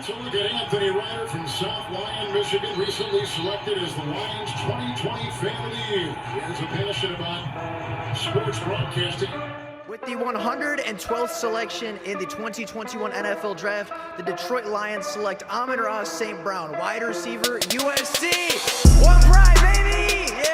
So look at Anthony Ryder from South Lyon, Michigan, recently selected as the Lions 2020 Fan of the Year. He has a passion about sports broadcasting. With the 112th selection in the 2021 NFL Draft, the Detroit Lions select Amon-Ra St. Brown, wide receiver, USC. One pride, baby! Yeah!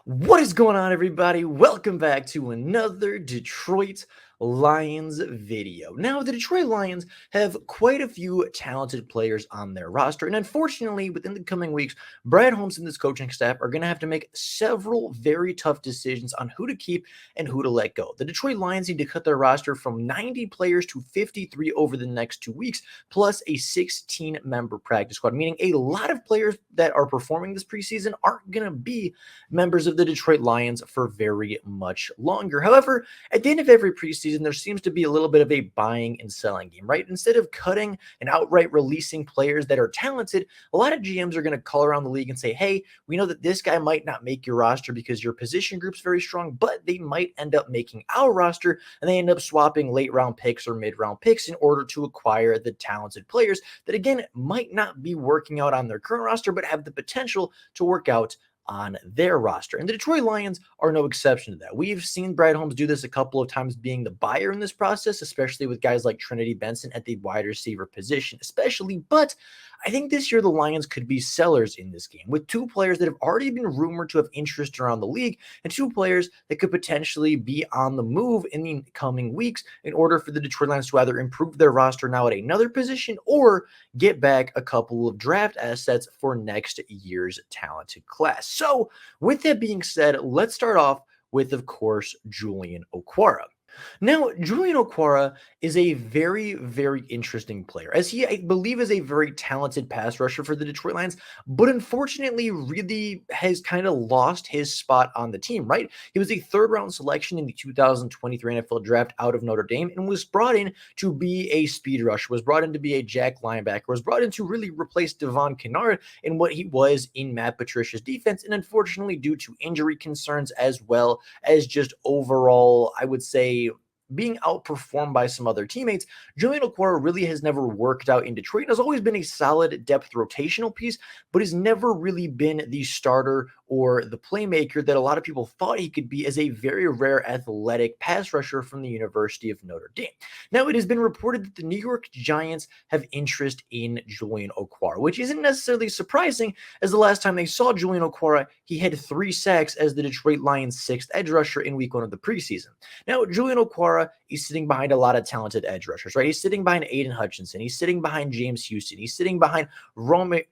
What is going on, everybody? Welcome back to another Detroit Lions video. Now, the Detroit Lions have quite a few talented players on their roster, and unfortunately, within the coming weeks, Brad Holmes and this coaching staff are going to have to make several very tough decisions on who to keep and who to let go. The Detroit Lions need to cut their roster from 90 players to 53 over the next 2 weeks, plus a 16-member practice squad, meaning a lot of players that are performing this preseason aren't going to be members of the Detroit Lions for very much longer. However, at the end of every preseason, there seems to be a little bit of a buying and selling game, right? Instead of cutting and outright releasing players that are talented, a lot of GMs are going to call around the league and say, hey, we know that this guy might not make your roster because your position group's very strong, but they might end up making our roster, and they end up swapping late round picks or mid round picks in order to acquire the talented players that, again, might not be working out on their current roster, but have the potential to work out on their roster. And the Detroit Lions are no exception to that. We've seen Brad Holmes do this a couple of times being the buyer in this process, especially with guys like Trinity Benson at the wide receiver position, but I think this year the Lions could be sellers in this game with two players that have already been rumored to have interest around the league and two players that could potentially be on the move in the coming weeks in order for the Detroit Lions to either improve their roster now at another position or get back a couple of draft assets for next year's talented class. So with that being said, let's start off with, of course, Julian Okwara. Now, Julian Okwara is a very, very interesting player, as he, I believe, is a very talented pass rusher for the Detroit Lions, but unfortunately really has kind of lost his spot on the team, right? He was a third-round selection in the 2023 NFL Draft out of Notre Dame and was brought in to be a speed rusher, was brought in to be a jack linebacker, was brought in to really replace Devon Kennard in what he was in Matt Patricia's defense, and unfortunately, due to injury concerns as well as just overall, I would say, being outperformed by some other teammates, Julian Okwara really has never worked out in Detroit and has always been a solid depth rotational piece, but has never really been the starter or the playmaker that a lot of people thought he could be as a very rare athletic pass rusher from the University of Notre Dame. Now, it has been reported that the New York Giants have interest in Julian Okwara, which isn't necessarily surprising, as the last time they saw Julian Okwara, he had 3 sacks as the Detroit Lions' 6th edge rusher in week 1 of the preseason. Now, Julian Okwara is sitting behind a lot of talented edge rushers, right? He's sitting behind Aiden Hutchinson. He's sitting behind James Houston. He's sitting behind Romeo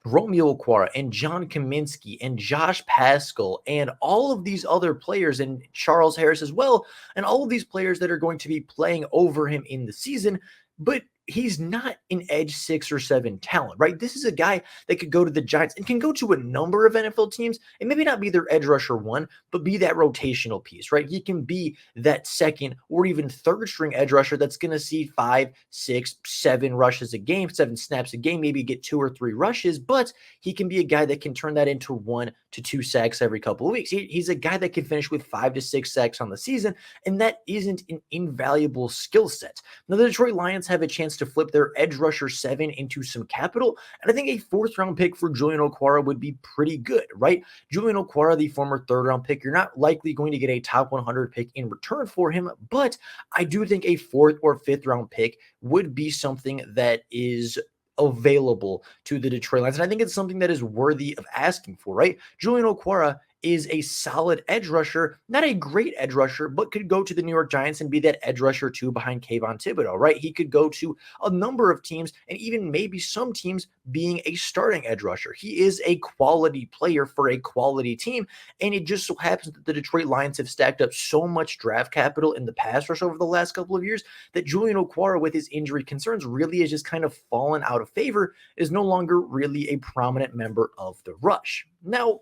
Okwara and John Kaminsky and Josh Paschal and all of these other players, and Charles Harris as well, and all of these players that are going to be playing over him in the season, but he's not an edge 6 or 7 talent, right? This is a guy that could go to the Giants and can go to a number of NFL teams and maybe not be their edge rusher 1, but be that rotational piece, right? He can be that second or even third string edge rusher that's going to see 5, 6, 7 rushes a game, 7 snaps a game, maybe get 2 or 3 rushes, but he can be a guy that can turn that into 1 to 2 sacks every couple of weeks. He's a guy that can finish with 5 to 6 sacks on the season, and that isn't an invaluable skill set. Now, the Detroit Lions have a chance to flip their edge rusher 7 into some capital, and I think a 4th-round pick for Julian Okwara would be pretty good, right? Julian Okwara, the former 3rd-round pick, you're not likely going to get a top 100 pick in return for him, but I do think a 4th or 5th-round pick would be something that is available to the Detroit Lions, and I think it's something that is worthy of asking for, right? Julian Okwara is a solid edge rusher, not a great edge rusher, but could go to the New York Giants and be that edge rusher 2 behind Kayvon Thibodeau, right? He could go to a number of teams and even maybe some teams being a starting edge rusher. He is a quality player for a quality team, and it just so happens that the Detroit Lions have stacked up so much draft capital in the pass rush over the last couple of years that Julian Okwara, with his injury concerns, really has just kind of fallen out of favor, is no longer really a prominent member of the rush. Now,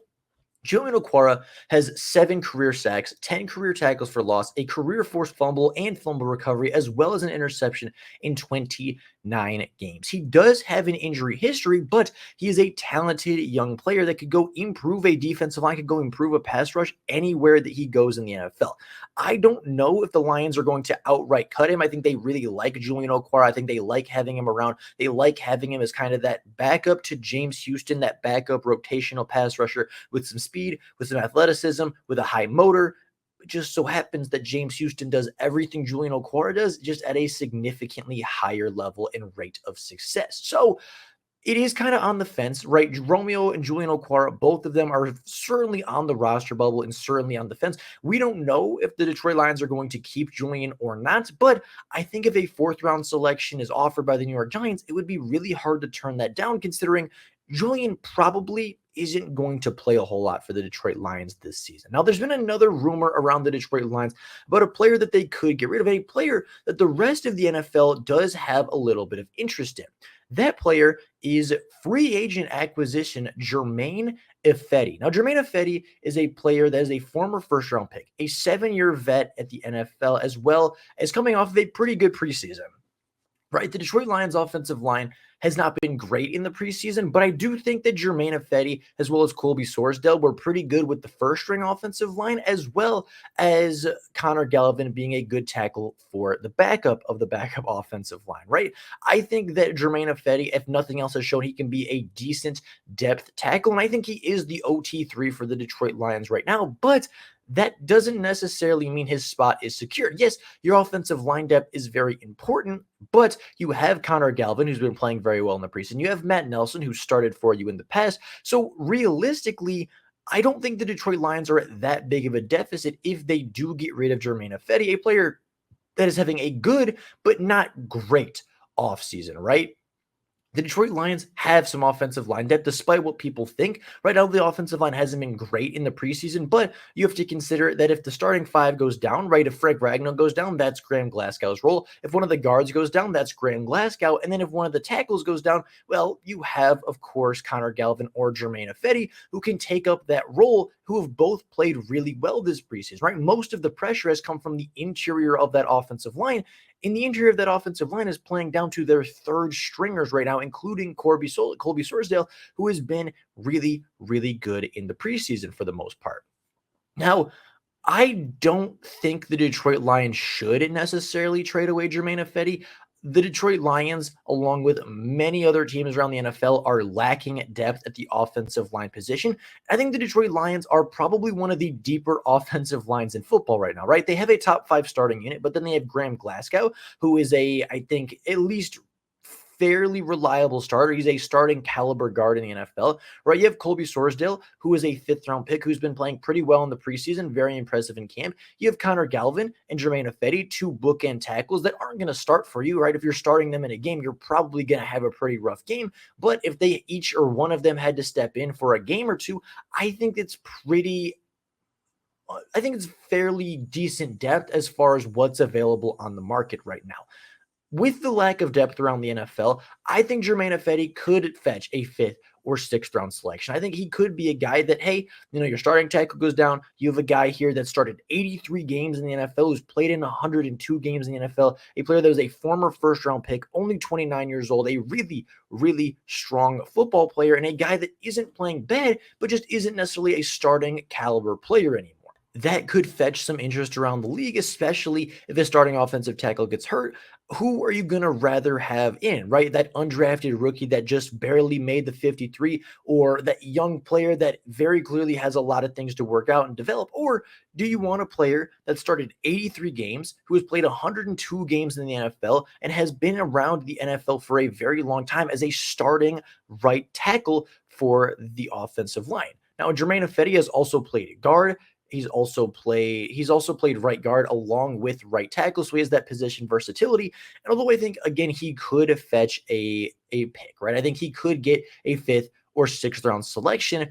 Julian Okwara has 7 career sacks, 10 career tackles for loss, a career forced fumble and fumble recovery, as well as an interception in 29 games. He does have an injury history, but he is a talented young player that could go improve a defensive line, could go improve a pass rush anywhere that he goes in the NFL. I don't know if the Lions are going to outright cut him. I think they really like Julian Okwara. I think they like having him around. They like having him as kind of that backup to James Houston, that backup rotational pass rusher with some speed, with some athleticism, with a high motor. It just so happens that James Houston does everything Julian Okwara does, just at a significantly higher level and rate of success. So it is kind of on the fence, right? Romeo and Julian Okwara, both of them are certainly on the roster bubble and certainly on the fence. We don't know if the Detroit Lions are going to keep Julian or not, but I think if a 4th-round selection is offered by the New York Giants, it would be really hard to turn that down, considering Julian probably isn't going to play a whole lot for the Detroit Lions this season. Now, there's been another rumor around the Detroit Lions about a player that they could get rid of, a player that the rest of the NFL does have a little bit of interest in. That player is free agent acquisition Germain Ifedi. Now, Germain Ifedi is a player that is a former first-round pick, a 7-year vet at the NFL, as well as coming off of a pretty good preseason. Right, the Detroit Lions offensive line has not been great in the preseason, but I do think that Germain Ifedi as well as Colby Sorsdale were pretty good with the first-string offensive line, as well as Connor Gallivan being a good tackle for the backup of the backup offensive line, right? I think that Germain Ifedi, if nothing else, has shown he can be a decent depth tackle, and I think he is the OT3 for the Detroit Lions right now, but that doesn't necessarily mean his spot is secure. Yes, your offensive line depth is very important, but you have Connor Gallivan, who's been playing very well in the preseason. You have Matt Nelson, who started for you in the past. So realistically, I don't think the Detroit Lions are at that big of a deficit if they do get rid of Germain Ifedi, a player that is having a good but not great offseason, right? The Detroit Lions have some offensive line depth, despite what people think. Right now, the offensive line hasn't been great in the preseason, but you have to consider that if the starting 5 goes down, right, if Frank Ragnow goes down, that's Graham Glasgow's role. If one of the guards goes down, that's Graham Glasgow. And then if one of the tackles goes down, well, you have, of course, Connor Gallivan or Germain Ifedi, who can take up that role, who have both played really well this preseason, right? Most of the pressure has come from the interior of that offensive line. And the interior of that offensive line is playing down to their 3rd stringers right now, including Colby Sorsdale, who has been really, really good in the preseason for the most part. Now, I don't think the Detroit Lions should necessarily trade away Germain Ifedi. The Detroit Lions, along with many other teams around the NFL, are lacking depth at the offensive line position. I think the Detroit Lions are probably one of the deeper offensive lines in football right now, right? They have a top 5 starting unit, but then they have Graham Glasgow, who is I think, at least fairly reliable starter. He's a starting caliber guard in the NFL, right? You have Colby Sorsdale, who is a 5th-round pick, who's been playing pretty well in the preseason, very impressive in camp. You have Connor Gallivan and Germain Ifedi, 2 bookend tackles that aren't going to start for you, right? If you're starting them in a game, you're probably going to have a pretty rough game. But if they each or one of them had to step in for a game or two, I think it's fairly decent depth as far as what's available on the market right now. With the lack of depth around the NFL, I think Germain Ifedi could fetch a 5th or 6th-round selection. I think he could be a guy that, hey, your starting tackle goes down. You have a guy here that started 83 games in the NFL, who's played in 102 games in the NFL, a player that was a former first-round pick, only 29 years old, a really, really strong football player, and a guy that isn't playing bad, but just isn't necessarily a starting caliber player anymore. That could fetch some interest around the league, especially if a starting offensive tackle gets hurt. Who are you going to rather have in, right? That undrafted rookie that just barely made the 53, or that young player that very clearly has a lot of things to work out and develop? Or do you want a player that started 83 games, who has played 102 games in the NFL, and has been around the NFL for a very long time as a starting right tackle for the offensive line? Now, Germain Ifedi has also played guard. He's also played right guard along with right tackle, so he has that position versatility. And although I think, again, he could fetch a pick, right? I think he could get a 5th or 6th-round selection.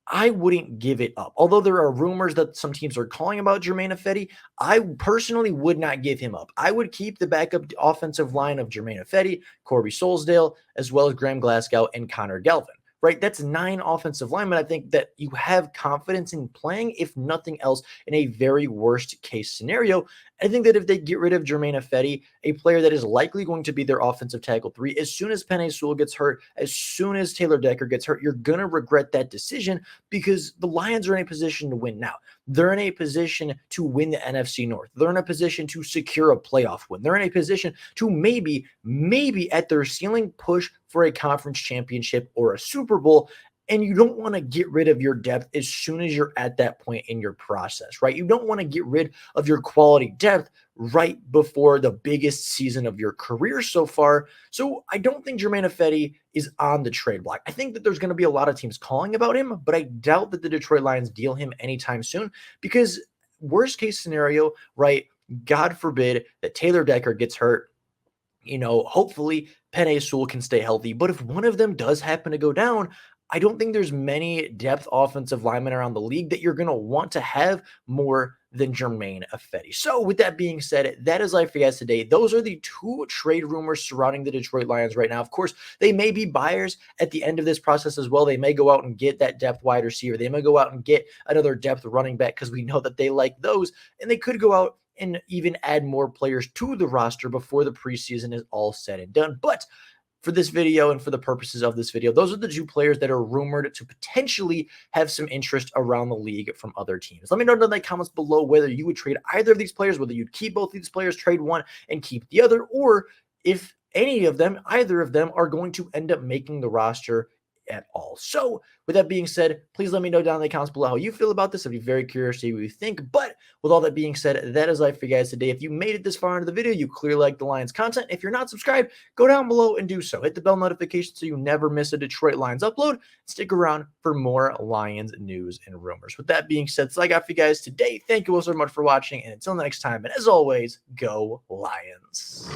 I wouldn't give it up. Although there are rumors that some teams are calling about Germain Ifedi, I personally would not give him up. I would keep the backup offensive line of Germain Ifedi, Colby Sorsdale, as well as Graham Glasgow and Connor Gallivan. right? That's 9 offensive linemen. I think that you have confidence in playing, if nothing else, in a very worst case scenario. I think that if they get rid of Jermaine Ifedi, a player that is likely going to be their offensive tackle 3, as soon as Penei Sewell gets hurt, as soon as Taylor Decker gets hurt, you're going to regret that decision because the Lions are in a position to win now. They're in a position to win the NFC North. They're in a position to secure a playoff win. They're in a position to maybe at their ceiling push for a conference championship or a Super Bowl. And you don't want to get rid of your depth as soon as you're at that point in your process, right? You don't want to get rid of your quality depth right before the biggest season of your career so far. So I don't think Jermaine Ifedi is on the trade block. I think that there's going to be a lot of teams calling about him, but I doubt that the Detroit Lions deal him anytime soon because worst case scenario, right? God forbid that Taylor Decker gets hurt. Hopefully Penei Sewell can stay healthy. But if one of them does happen to go down, I don't think there's many depth offensive linemen around the league that you're going to want to have more than Jermaine Ifedi. So with that being said, that is life for you guys today. Those are the 2 trade rumors surrounding the Detroit Lions right now. Of course, they may be buyers at the end of this process as well. They may go out and get that depth wide receiver. They may go out and get another depth running back because we know that they like those. And they could go out and even add more players to the roster before the preseason is all said and done. But for this video and for the purposes of this video, those are the 2 players that are rumored to potentially have some interest around the league from other teams. Let me know in the comments below whether you would trade either of these players, whether you'd keep both of these players, trade one and keep the other, or if either of them are going to end up making the roster at all. So with that being said, please let me know down in the comments below how you feel about this. I'd be very curious to see what you think. But with all that being said, that is life for you guys today. If you made it this far into the video, you clearly like the Lions content. If you're not subscribed, go down below and do so. Hit the bell notification so you never miss a Detroit Lions upload. Stick around for more Lions news and rumors. With that being said, that's all I got for you guys today. Thank you all so much for watching. And until next time, and as always, go Lions.